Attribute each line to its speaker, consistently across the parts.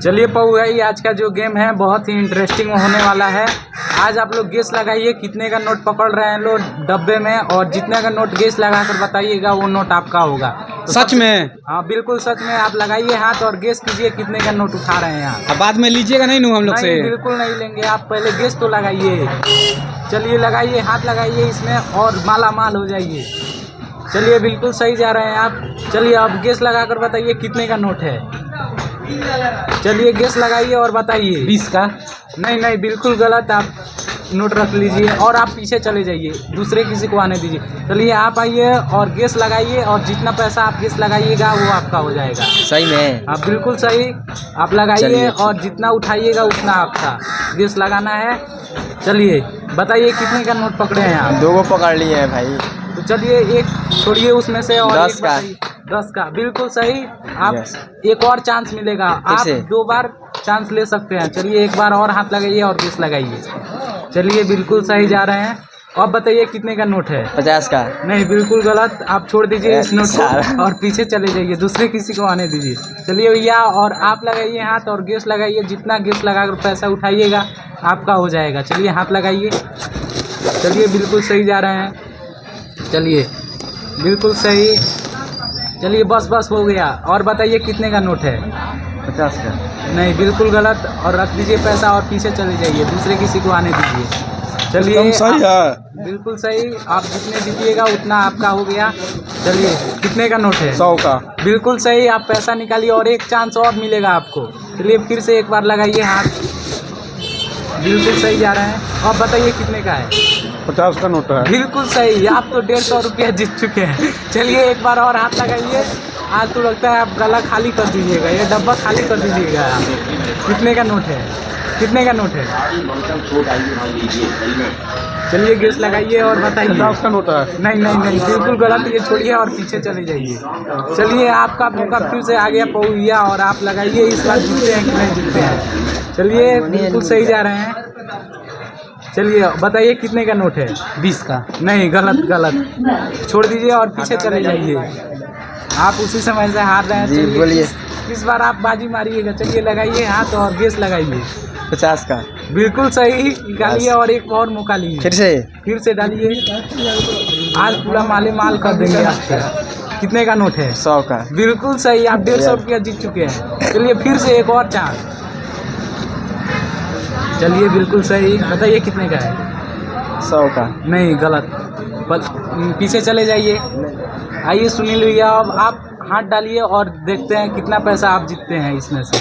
Speaker 1: चलिए पप्पू भाई, आज का जो गेम है बहुत ही इंटरेस्टिंग होने वाला है। आज आप लोग गेस लगाइए कितने का नोट पकड़ रहे हैं लोग डब्बे में, और जितने का नोट गेस लगा कर बताइएगा वो नोट आपका होगा। तो
Speaker 2: सच में?
Speaker 1: हाँ बिल्कुल सच में। आप लगाइए हाथ और गेस कीजिए कितने का नोट उठा रहे हैं आप।
Speaker 2: अब बाद में लीजिएगा नहीं हम लोग से?
Speaker 1: बिल्कुल नहीं लेंगे, आप पहले गेस तो लगाइए। चलिए लगाइए, हाथ लगाइए इसमें और माला माल हो जाइए। चलिए बिल्कुल सही जा रहे हैं आप। चलिए अब गेस लगा कर बताइए कितने का नोट है। चलिए गेस लगाइए और बताइए।
Speaker 2: 20 का?
Speaker 1: नहीं बिल्कुल गलत। आप नोट रख लीजिए और आप पीछे चले जाइए, दूसरे किसी को आने दीजिए। चलिए आप आइए और गेस लगाइए, और जितना पैसा आप गेस लगाइएगा वो आपका हो जाएगा।
Speaker 2: सही में?
Speaker 1: हाँ बिल्कुल सही। आप लगाइए और जितना उठाइएगा उतना आपका गेस लगाना है। चलिए बताइए कितने का नोट पकड़े हैं आप?
Speaker 2: 2 को पकड़ लिए हैं भाई।
Speaker 1: तो चलिए एक छोड़िए उसमें से और
Speaker 2: 10 का।
Speaker 1: 10 का बिल्कुल सही। आप एक और चांस मिलेगा, आप 2 बार चांस ले सकते हैं। चलिए एक बार और हाथ लगाइए और गेस लगाइए। चलिए बिल्कुल सही जा रहे हैं। अब बताइए कितने का नोट है?
Speaker 2: 50 का?
Speaker 1: नहीं बिल्कुल गलत। आप छोड़ दीजिए इस नोट को और पीछे चले जाइए, दूसरे किसी को आने दीजिए। चलिए भैया, और आप लगाइए हाथ और गेस लगाइए। जितना गेस लगाकर पैसा उठाइएगा आपका हो जाएगा। चलिए हाथ लगाइए। चलिए बिल्कुल सही जा रहे हैं। चलिए बिल्कुल सही। चलिए बस हो गया। और बताइए कितने का नोट है?
Speaker 2: 50 का?
Speaker 1: नहीं बिल्कुल गलत। और रख दीजिए पैसा और पीछे चले जाइए, दूसरे किसी को आने दीजिए। चलिए
Speaker 2: सही है।
Speaker 1: बिल्कुल सही। आप जितने जीतिएगा उतना आपका हो गया। चलिए कितने का नोट है?
Speaker 2: 100 का? बिल्कुल
Speaker 1: सही। आप पैसा निकालिए और एक चांस और मिलेगा आपको। चलिए फिर से एक बार लगाइए हाथ। बिल्कुल सही जा रहे हैं। और बताइए कितने का है?
Speaker 2: 50 का नोट है।
Speaker 1: बिल्कुल सही। आप तो 150 रुपया जीत चुके हैं। चलिए एक बार और हाथ लगाइए। आज तो लगता है आप गला खाली कर दीजिएगा, ये डब्बा खाली कर दीजिएगा आप। कितने का नोट है? कितने का नोट है? चलिए गेस लगाइए और बताइए।
Speaker 2: 50 का नोट है।
Speaker 1: नहीं बिल्कुल गलत। ये छोड़िए और पीछे चले जाइए। चलिए आपका मौका फिर से आ गया पौया, और आप लगाइए। इस बार जीतते हैं कि नहीं जीतते हैं। चलिए बिल्कुल सही जा रहे हैं। चलिए बताइए कितने का नोट है?
Speaker 2: 20 का?
Speaker 1: नहीं गलत। छोड़ दीजिए और पीछे चले जाइए। आप उसी समय से हार रहे हैं।
Speaker 2: जी बोलिए।
Speaker 1: इस बार आप बाजी मारिएगा। चलिए लगाइए हाथ और गेस लगाइए।
Speaker 2: 50 का?
Speaker 1: बिल्कुल सही। निकालिए और एक और मौका लीजिए। फिर से डालिए। आज पूरा माले माल कर देंगे आपसे। कितने का नोट है?
Speaker 2: 100 का?
Speaker 1: बिल्कुल सही। आप 150 रुपया जीत चुके हैं। चलिए फिर से एक और चांस। चलिए बिल्कुल सही। बताइए कितने का है?
Speaker 2: 100 का? नहीं
Speaker 1: गलत। पीछे चले जाइए। आइए सुनील भैया, अब आप हाथ डालिए और देखते हैं कितना पैसा आप जीतते हैं इसमें से।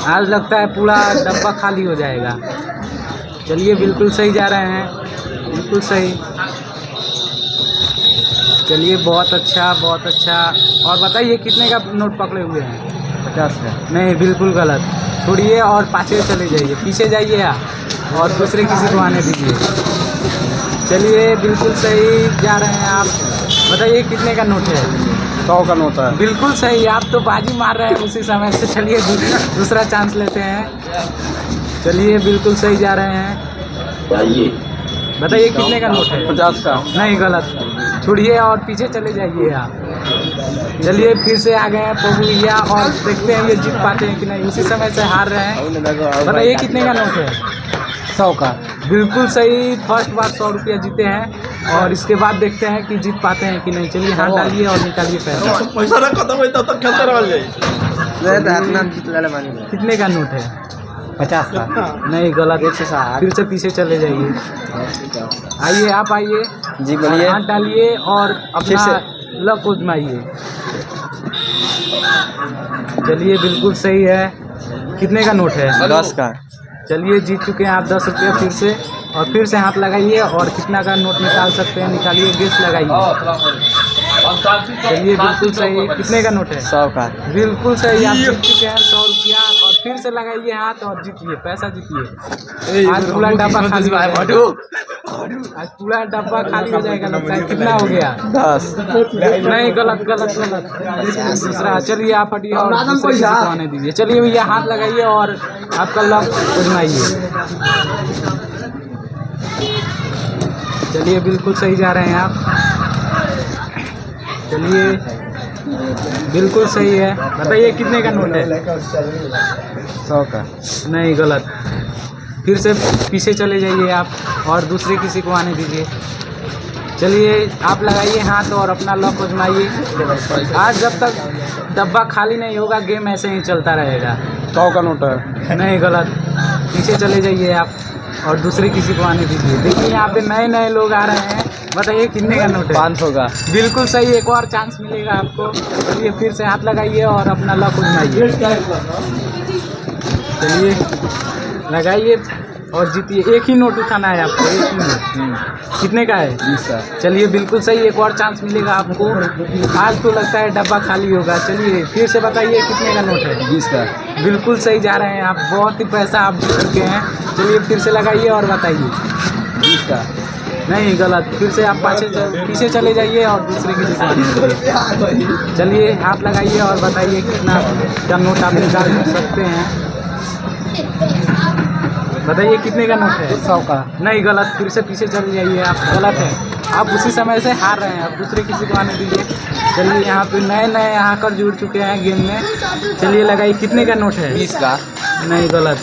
Speaker 1: आज लगता है पूरा डब्बा खाली हो जाएगा। चलिए बिल्कुल सही जा रहे हैं। बिल्कुल सही। चलिए बहुत अच्छा बहुत अच्छा। और बताइए कितने का नोट पकड़े हुए हैं?
Speaker 2: 50 का?
Speaker 1: नहीं बिल्कुल गलत। छोड़िए और पाछे चले जाइए, पीछे जाइए आप और दूसरे किसी को आने दीजिए। चलिए बिल्कुल सही जा रहे हैं आप। बताइए कितने का नोट है?
Speaker 2: 100 का नोट है।
Speaker 1: बिल्कुल सही। आप तो बाजी मार रहे हैं उसी समय से। चलिए दूसरा चांस लेते हैं। चलिए बिल्कुल सही जा रहे हैं। बताइए कितने का नोट है?
Speaker 2: 50 का?
Speaker 1: नहीं गलत। छोड़िए और पीछे चले जाइए आप। चलिए फिर से आ गए हैं पप्पू भैया, और देखते हैं ये जीत पाते हैं कि नहीं। उसी समय से हार रहे हैं। बताइए कितने का नोट है?
Speaker 2: 100 का?
Speaker 1: बिल्कुल सही। फर्स्ट बार 100 रुपया जीते हैं, और इसके बाद देखते हैं कि जीत पाते हैं कि नहीं। चलिए हाथ डालिए और निकालिए पैसा। कितने का नोट है?
Speaker 2: 50 का?
Speaker 1: नहीं गलत।
Speaker 2: 160।
Speaker 1: फिर से पीछे चले जाइए। आइए आप आइए।
Speaker 2: जी बोलिए।
Speaker 1: हाथ डालिए और अपना लक उजमाइए। चलिए बिल्कुल सही है। कितने का नोट है?
Speaker 2: 10 का?
Speaker 1: चलिए जीत चुके हैं आप 10 रुपया फिर से। और फिर से हाथ लगाइए और कितना का नोट निकाल सकते हैं निकालिए, गेस लगाइए। चलिए बिल्कुल सही। कितने का नोट है?
Speaker 2: 100 का? बिल्कुल
Speaker 1: सही। आप जीत चुके हैं 100 रुपया। और फिर से लगाइए हाथ और जीतिए, पैसा जीतिए। आज पूरा डब्बा खाली हो जाएगा। आज पूरा डब्बा खाली हो जाएगा लगता है। कितना हो गया?
Speaker 2: 10।
Speaker 1: नहीं गलत। दूसरा। चलिए आप हटिए और दूसरे किसी को आने दीजिए। चलिए भैया हाथ लगाइए और आपका लक आजमाइए। चलिए बिल्कुल सही जा रहे हैं आप। चलिए बिल्कुल सही है। बताइए कितने का नोट है?
Speaker 2: 100 का।
Speaker 1: नहीं, गलत। फिर से पीछे चले जाइए आप और दूसरे किसी को आने दीजिए। चलिए आप लगाइए हाथ और अपना लॉक आजमाइए। आज जब तक डब्बा खाली नहीं होगा गेम ऐसे ही चलता रहेगा।
Speaker 2: 100 का नोट है।
Speaker 1: नहीं, गलत। पीछे चले जाइए आप और दूसरे किसी को आने दीजिए। देखिए यहाँ पे नए नए लोग आ रहे हैं। बताइए कितने का नोट है?
Speaker 2: 500 का।
Speaker 1: बिल्कुल सही। एक और चांस मिलेगा आपको। चलिए फिर से हाथ लगाइए और अपना लॉक आजमाइए। चलिए लगाइए और जीतिए। एक ही नोट उठाना है आपको, एक ही नोट। कितने का है?
Speaker 2: 20 का।
Speaker 1: चलिए बिल्कुल सही। एक और चांस मिलेगा आपको। आज तो लगता है डब्बा खाली होगा। चलिए फिर से बताइए कितने का नोट है?
Speaker 2: 20 का।
Speaker 1: बिल्कुल सही जा रहे हैं आप। बहुत ही पैसा आप जीत चुके हैं। चलिए फिर से लगाइए और बताइए।
Speaker 2: 20 का।
Speaker 1: नहीं, गलत। फिर से आप पीछे चले जाइए और दूसरे की दुकान में जाइए। चलिए हाथ लगाइए और बताइए कितना का नोट आप निकाल सकते हैं। बताइए कितने का नोट है?
Speaker 2: 100 का।
Speaker 1: नहीं, गलत। फिर से पीछे चले जाइए आप। गलत है। आप उसी समय से हार रहे हैं। आप दूसरे किसी को आने दीजिए। चलिए यहाँ पे नए नए यहाँ कर जुड़ चुके हैं गेम में। चलिए लगाइए कितने का नोट है?
Speaker 2: 20 का।
Speaker 1: नहीं, गलत।